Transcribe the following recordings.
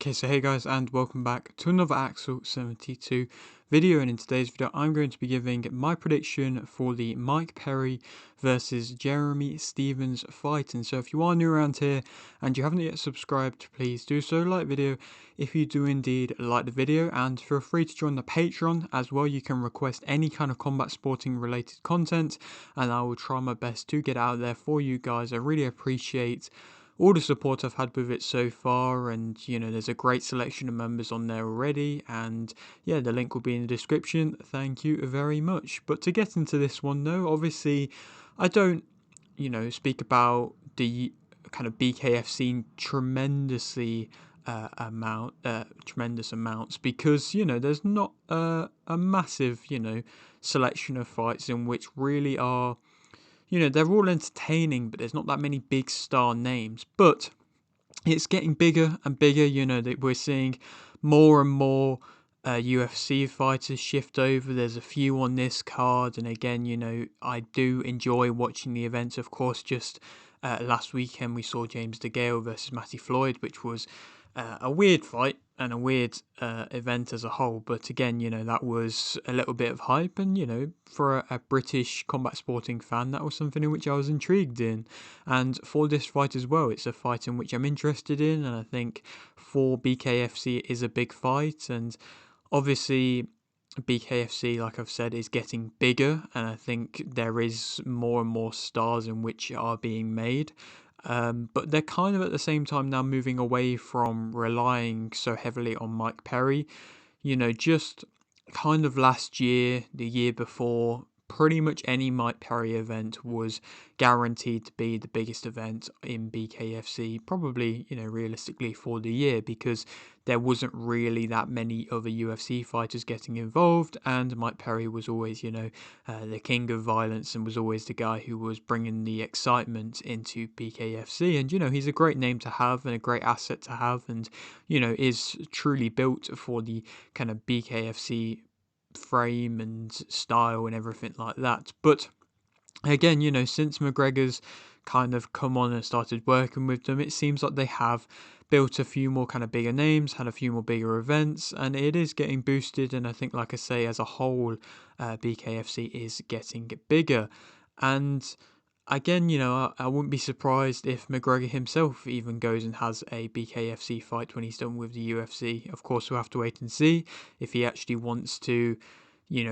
Okay, so hey guys, and welcome back to another Axel 72 video. And in today's video, I'm going to be giving my prediction for the Mike Perry versus Jeremy Stephens fight. And so if you are new around here and you haven't yet subscribed, please do so. Like the video if you do indeed like the video, and feel free to join the Patreon as well. You can request any kind of combat sporting related content, and I will try my best to get out there for you guys. I really appreciate all the support I've had with it so far, and there's a great selection of members on there already, and yeah, the link will be in the description. Thank you very much. But to get into this one though, obviously I don't speak about the kind of BKFC tremendously tremendous amounts, because there's not a massive selection of fights in which really are, they're all entertaining, but there's not that many big star names. But it's getting bigger and bigger, that we're seeing more and more UFC fighters shift over. There's a few on this card, and again, I do enjoy watching the events. Of course, just last weekend we saw James DeGale versus Matty Floyd, which was a weird fight and a weird event as a whole. But again, that was a little bit of hype, and for a British combat sporting fan, that was something in which I was intrigued in. And for this fight as well, it's a fight in which I'm interested in, and I think for BKFC it is a big fight. And obviously BKFC, like I've said, is getting bigger, and I think there is more and more stars in which are being made. But they're kind of at the same time now moving away from relying so heavily on Mike Perry. Just kind of last year, the year before, pretty much any Mike Perry event was guaranteed to be the biggest event in BKFC, probably, realistically for the year, because there wasn't really that many other UFC fighters getting involved, and Mike Perry was always, the king of violence, and was always the guy who was bringing the excitement into BKFC. And, he's a great name to have and a great asset to have, and, is truly built for the kind of BKFC frame and style and everything like that. But again, since McGregor's kind of come on and started working with them, it seems like they have built a few more kind of bigger names, had a few more bigger events, and it is getting boosted. And I think, like I say, as a whole, BKFC is getting bigger. And again, I wouldn't be surprised if McGregor himself even goes and has a BKFC fight when he's done with the UFC. Of course, we'll have to wait and see if he actually wants to,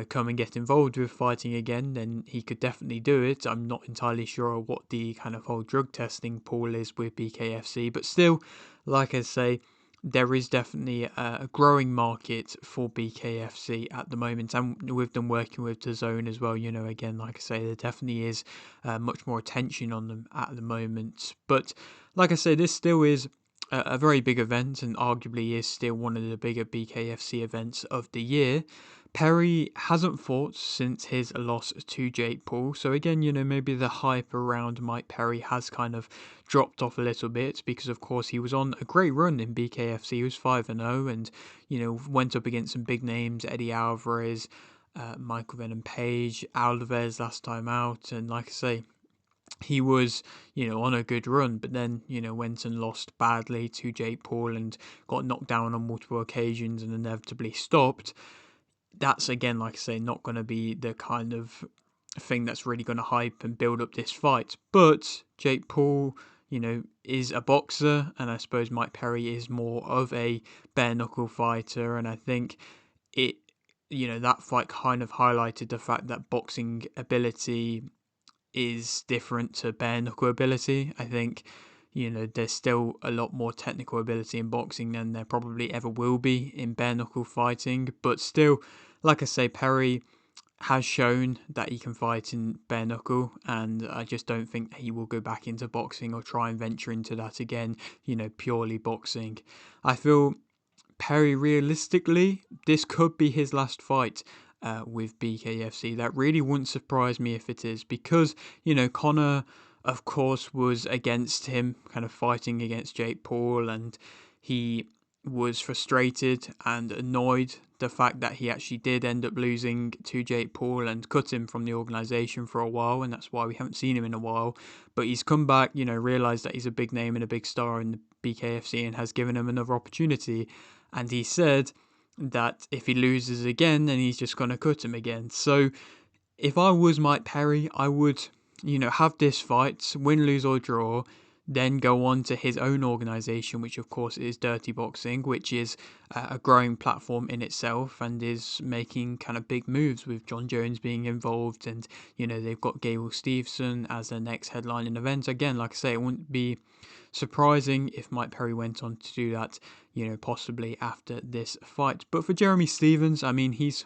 come and get involved with fighting again. Then he could definitely do it. I'm not entirely sure what the kind of whole drug testing pool is with BKFC, but still, like I say, there is definitely a growing market for BKFC at the moment, and with them working with DAZN as well, again, like I say, there definitely is much more attention on them at the moment. But like I say, this still is a very big event, and arguably is still one of the bigger BKFC events of the year. Perry hasn't fought since his loss to Jake Paul, so again, maybe the hype around Mike Perry has kind of dropped off a little bit, because of course he was on a great run in BKFC. He was 5-0, and went up against some big names: Eddie Alvarez, Michael Venom Page, Alvarez last time out, and like I say, he was, on a good run, but then, went and lost badly to Jake Paul and got knocked down on multiple occasions and inevitably stopped. That's, again, like I say, not going to be the kind of thing that's really going to hype and build up this fight. But Jake Paul, is a boxer, and I suppose Mike Perry is more of a bare knuckle fighter, and I think it, that fight kind of highlighted the fact that boxing ability is different to bare knuckle ability. I think, there's still a lot more technical ability in boxing than there probably ever will be in bare knuckle fighting. But still, like I say, Perry has shown that he can fight in bare knuckle, and I just don't think he will go back into boxing or try and venture into that again, purely boxing. I feel Perry, realistically, this could be his last fight with BKFC. That really wouldn't surprise me if it is, because, Conor, of course, was against him, kind of fighting against Jake Paul, and he was frustrated and annoyed the fact that he actually did end up losing to Jake Paul and cut him from the organisation for a while, and that's why we haven't seen him in a while. But he's come back, realised that he's a big name and a big star in the BKFC and has given him another opportunity. And he said that if he loses again, then he's just going to cut him again. So if I was Mike Perry, I would, have this fight, win, lose, or draw, then go on to his own organisation, which of course is Dirty Boxing, which is a growing platform in itself and is making kind of big moves with John Jones being involved. And, they've got Gable Steveson as their next headlining event. Again, like I say, it wouldn't be surprising if Mike Perry went on to do that, possibly after this fight. But for Jeremy Stephens, I mean, he's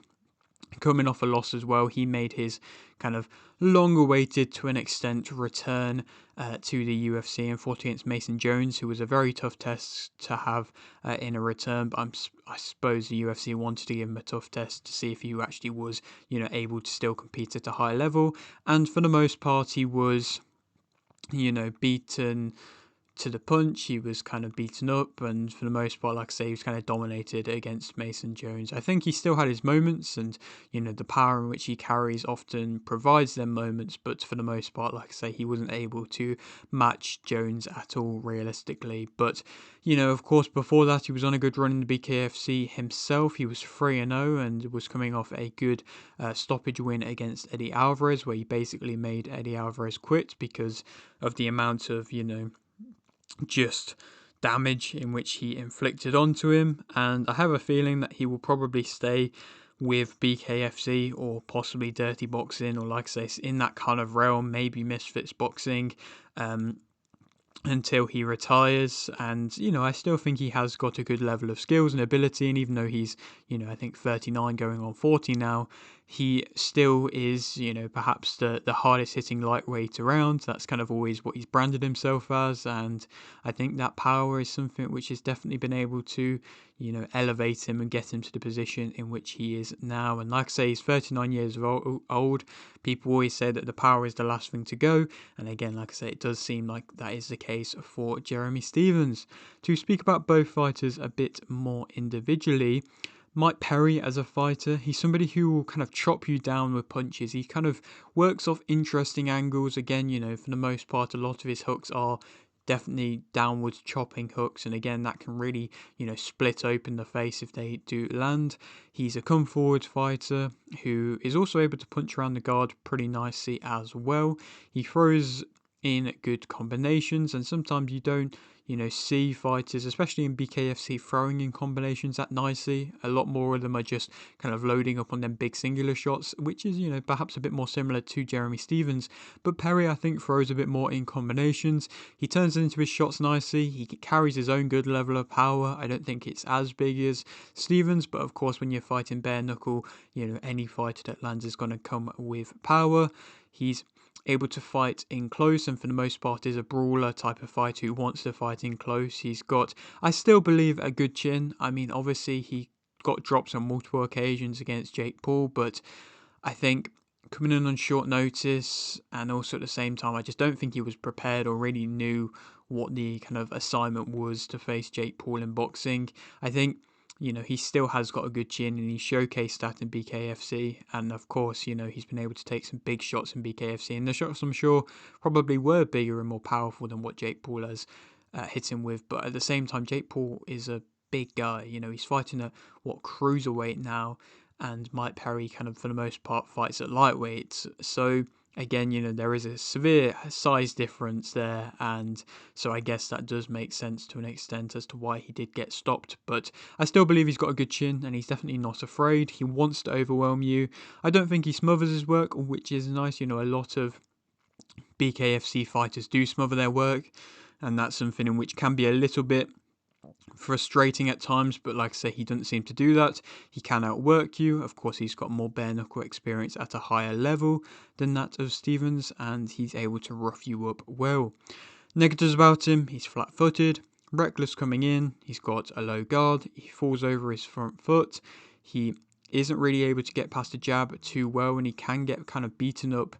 coming off a loss as well. He made his kind of long-awaited, to an extent, return to the UFC and fought against Mason Jones, who was a very tough test to have in a return. But I suppose the UFC wanted to give him a tough test to see if he actually was, able to still compete at a high level. And for the most part, he was, beaten to the punch. He was kind of beaten up, and for the most part, like I say, he was kind of dominated against Mason Jones. I think he still had his moments, and the power in which he carries often provides them moments, but for the most part, like I say, he wasn't able to match Jones at all realistically. But of course, before that, he was on a good run in the BKFC himself. He was 3-0 and was coming off a good stoppage win against Eddie Alvarez, where he basically made Eddie Alvarez quit because of the amount of just damage in which he inflicted onto him. And I have a feeling that he will probably stay with BKFC or possibly Dirty Boxing, or like I say, in that kind of realm, maybe Misfits Boxing, until he retires. And I still think he has got a good level of skills and ability, and even though he's I think 39 going on 40 now, he still is perhaps the hardest hitting lightweight around. That's kind of always what he's branded himself as, and I think that power is something which has definitely been able to elevate him and get him to the position in which he is now. And like I say, he's 39 years old. People always say that the power is the last thing to go, and again, like I say, it does seem like that is the case for Jeremy Stephens. To speak about both fighters a bit more individually, Mike Perry as a fighter, he's somebody who will kind of chop you down with punches. He kind of works off interesting angles. Again, for the most part, a lot of his hooks are definitely downwards chopping hooks, and again, that can really split open the face if they do land. He's a come forward fighter who is also able to punch around the guard pretty nicely as well. He throws in good combinations, and sometimes you don't see fighters, especially in BKFC, throwing in combinations that nicely. A lot more of them are just kind of loading up on them big singular shots, which is, perhaps a bit more similar to Jeremy Stephens. But Perry, I think, throws a bit more in combinations. He turns into his shots nicely. He carries his own good level of power. I don't think it's as big as Stephens, but of course, when you're fighting bare knuckle, any fighter that lands is going to come with power. He's able to fight in close, and for the most part is a brawler type of fighter who wants to fight in close. He's got, I still believe, a good chin. I mean, obviously he got drops on multiple occasions against Jake Paul, but I think coming in on short notice, and also at the same time, I just don't think he was prepared or really knew what the kind of assignment was to face Jake Paul in boxing. I think he still has got a good chin, and he showcased that in BKFC. And of course, he's been able to take some big shots in BKFC. And the shots, I'm sure, probably were bigger and more powerful than what Jake Paul has hit him with. But at the same time, Jake Paul is a big guy. He's fighting at cruiserweight now. And Mike Perry kind of, for the most part, fights at lightweight. So again, there is a severe size difference there, and so I guess that does make sense to an extent as to why he did get stopped. But I still believe he's got a good chin, and he's definitely not afraid. He wants to overwhelm you. I don't think he smothers his work, which is nice. A lot of BKFC fighters do smother their work, and that's something in which can be a little bit frustrating at times, but like I say, he doesn't seem to do that. He can outwork you. Of course, he's got more bare knuckle experience at a higher level than that of Stephens, and he's able to rough you up well. Negatives about him: he's flat-footed, reckless coming in, he's got a low guard, he falls over his front foot, he isn't really able to get past the jab too well, and he can get kind of beaten up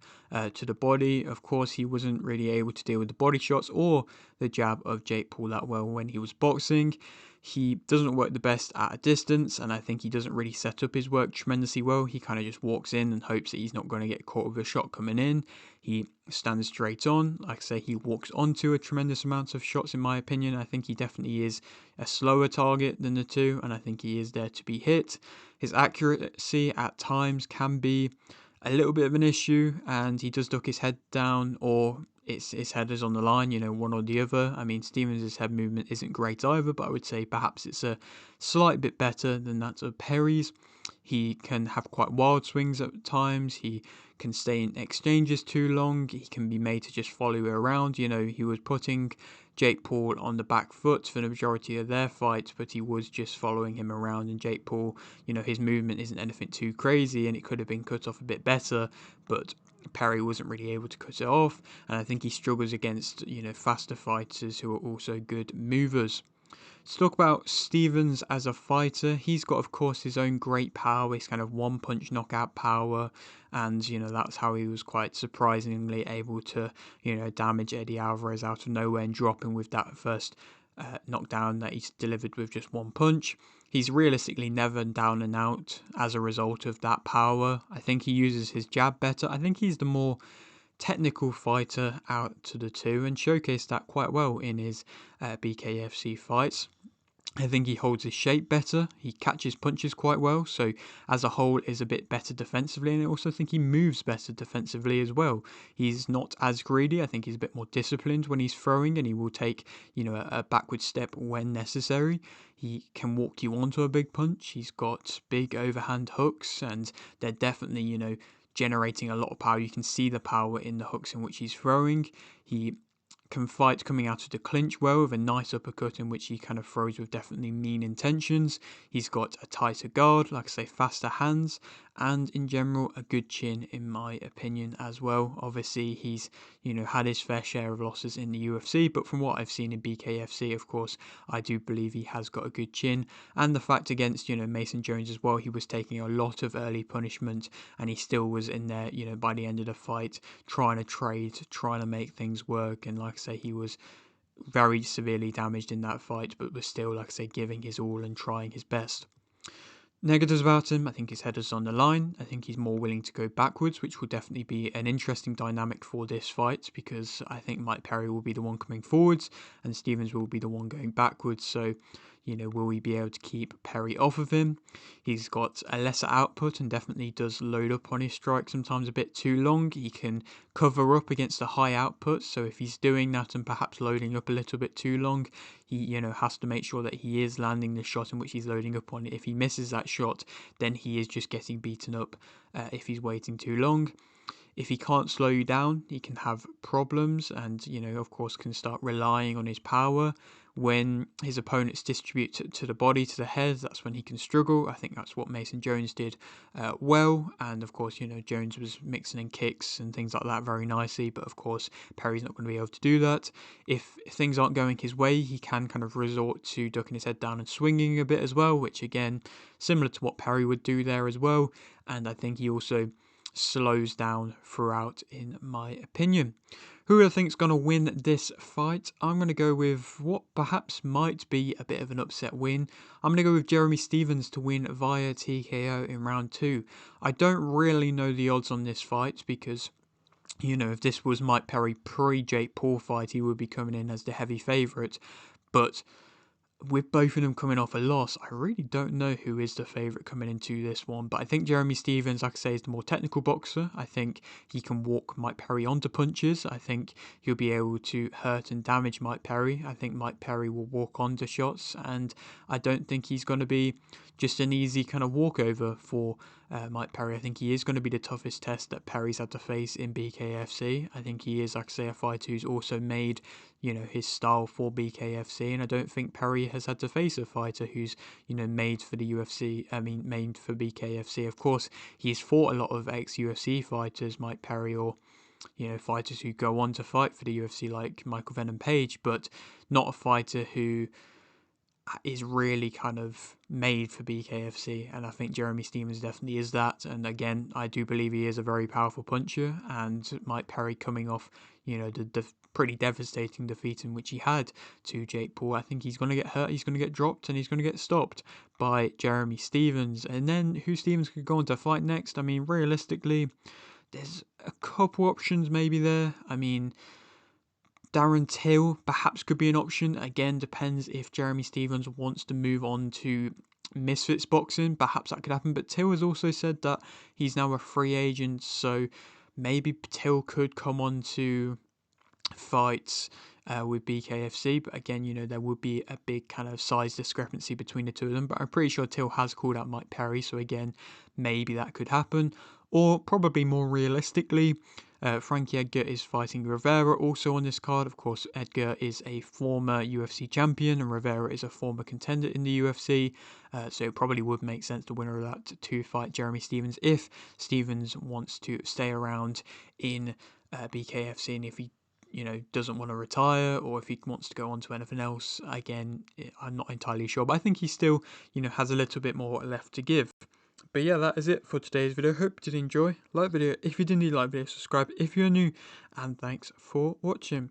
to the body. Of course, he wasn't really able to deal with the body shots or the jab of Jake Paul that well when he was boxing. He doesn't work the best at a distance, and I think he doesn't really set up his work tremendously well. He kind of just walks in and hopes that he's not going to get caught with a shot coming in. He stands straight on. Like I say, he walks onto a tremendous amount of shots, in my opinion. I think he definitely is a slower target than the two, and I think he is there to be hit. His accuracy at times can be a little bit of an issue, and he does duck his head down, or his head is on the line, one or the other. I mean, Stevens' head movement isn't great either, but I would say perhaps it's a slight bit better than that of Perry's. He can have quite wild swings at times. He can stay in exchanges too long. He can be made to just follow you around. He was putting Jake Paul on the back foot for the majority of their fights, but he was just following him around. And Jake Paul, his movement isn't anything too crazy, and it could have been cut off a bit better, but Perry wasn't really able to cut it off. And I think he struggles against, faster fighters who are also good movers. Let's talk about Stevens as a fighter. He's got, of course, his own great power, his kind of one-punch knockout power, and, that's how he was quite surprisingly able to, damage Eddie Alvarez out of nowhere and drop him with that first knockdown that he's delivered with just one punch. He's realistically never down and out as a result of that power. I think he uses his jab better. I think he's the more technical fighter out to the two, and showcased that quite well in his BKFC fights. I think he holds his shape better. He catches punches quite well, so as a whole is a bit better defensively, and I also think he moves better defensively as well. He's not as greedy. I think he's a bit more disciplined when he's throwing, and he will take, a backward step when necessary. He can walk you onto a big punch. He's got big overhand hooks, and they're definitely, generating a lot of power. You can see the power in the hooks in which he's throwing. He can fight coming out of the clinch well with a nice uppercut in which he kind of throws with definitely mean intentions. He's got a tighter guard, like I say, faster hands, and in general a good chin in my opinion as well. Obviously he's had his fair share of losses in the UFC, but from what I've seen in BKFC, of course, I do believe he has got a good chin. And the fact against Mason Jones as well, he was taking a lot of early punishment, and he still was in there by the end of the fight trying to trade, trying to make things work. And like I say, he was very severely damaged in that fight, but was still, like I say, giving his all and trying his best. Negatives about him, I think his head is on the line. I think he's more willing to go backwards, which will definitely be an interesting dynamic for this fight, because I think Mike Perry will be the one coming forwards and Stevens will be the one going backwards. So, will we be able to keep Perry off of him? He's got a lesser output and definitely does load up on his strike sometimes a bit too long. He can cover up against a high output, so if he's doing that and perhaps loading up a little bit too long, he has to make sure that he is landing the shot in which he's loading up on. If he misses that shot, then he is just getting beaten up if he's waiting too long. If he can't slow you down, he can have problems and, of course, can start relying on his power. When his opponents distribute to the body, to the head, that's when he can struggle. I think that's what Mason Jones did well. And, of course, Jones was mixing in kicks and things like that very nicely. But, of course, Perry's not going to be able to do that. If things aren't going his way, he can kind of resort to ducking his head down and swinging a bit as well, which, again, similar to what Perry would do there as well. And I think he also slows down throughout, in my opinion. Who I think is going to win this fight? I'm going to go with what perhaps might be a bit of an upset win. I'm going to go with Jeremy Stevens to win via TKO in round 2. I don't really know the odds on this fight because, if this was Mike Perry pre-Jake Paul fight, he would be coming in as the heavy favourite. But with both of them coming off a loss, I really don't know who is the favourite coming into this one. But I think Jeremy Stevens, like I say, is the more technical boxer. I think he can walk Mike Perry onto punches. I think he'll be able to hurt and damage Mike Perry. I think Mike Perry will walk onto shots, and I don't think he's going to be just an easy kind of walkover for Mike Perry. I think he is going to be the toughest test that Perry's had to face in BKFC. I think he is, like I say, a fighter who's also made his style for BKFC, and I don't think Perry has had to face a fighter who's made for the UFC. Made for BKFC. Of course, he's fought a lot of ex-UFC fighters, Mike Perry, or fighters who go on to fight for the UFC like Michael Venom Page, but not a fighter who is really kind of made for BKFC, and I think Jeremy Stephens definitely is that. And again, I do believe he is a very powerful puncher, and Mike Perry coming off, the pretty devastating defeat in which he had to Jake Paul, I think he's going to get hurt, he's going to get dropped, and he's going to get stopped by Jeremy Stephens. And then who Stephens could go on to fight next? I mean, realistically, there's a couple options maybe there. I mean, Darren Till perhaps could be an option. Again, depends if Jeremy Stephens wants to move on to Misfits boxing. Perhaps that could happen. But Till has also said that he's now a free agent, so maybe Till could come on to fights with BKFC. But again, there would be a big kind of size discrepancy between the two of them. But I'm pretty sure Till has called out Mike Perry, so again, maybe that could happen. Or probably more realistically, Frankie Edgar is fighting Rivera also on this card. Of course, Edgar is a former UFC champion and Rivera is a former contender in the UFC. So it probably would make sense the winner of that to fight Jeremy Stephens if Stephens wants to stay around in BKFC, and if he doesn't want to retire, or if he wants to go on to anything else. Again, I'm not entirely sure, but I think he still, has a little bit more left to give. But yeah, that is it for today's video. Hope you did enjoy. Like the video if you didn't like the video, subscribe if you're new, and thanks for watching.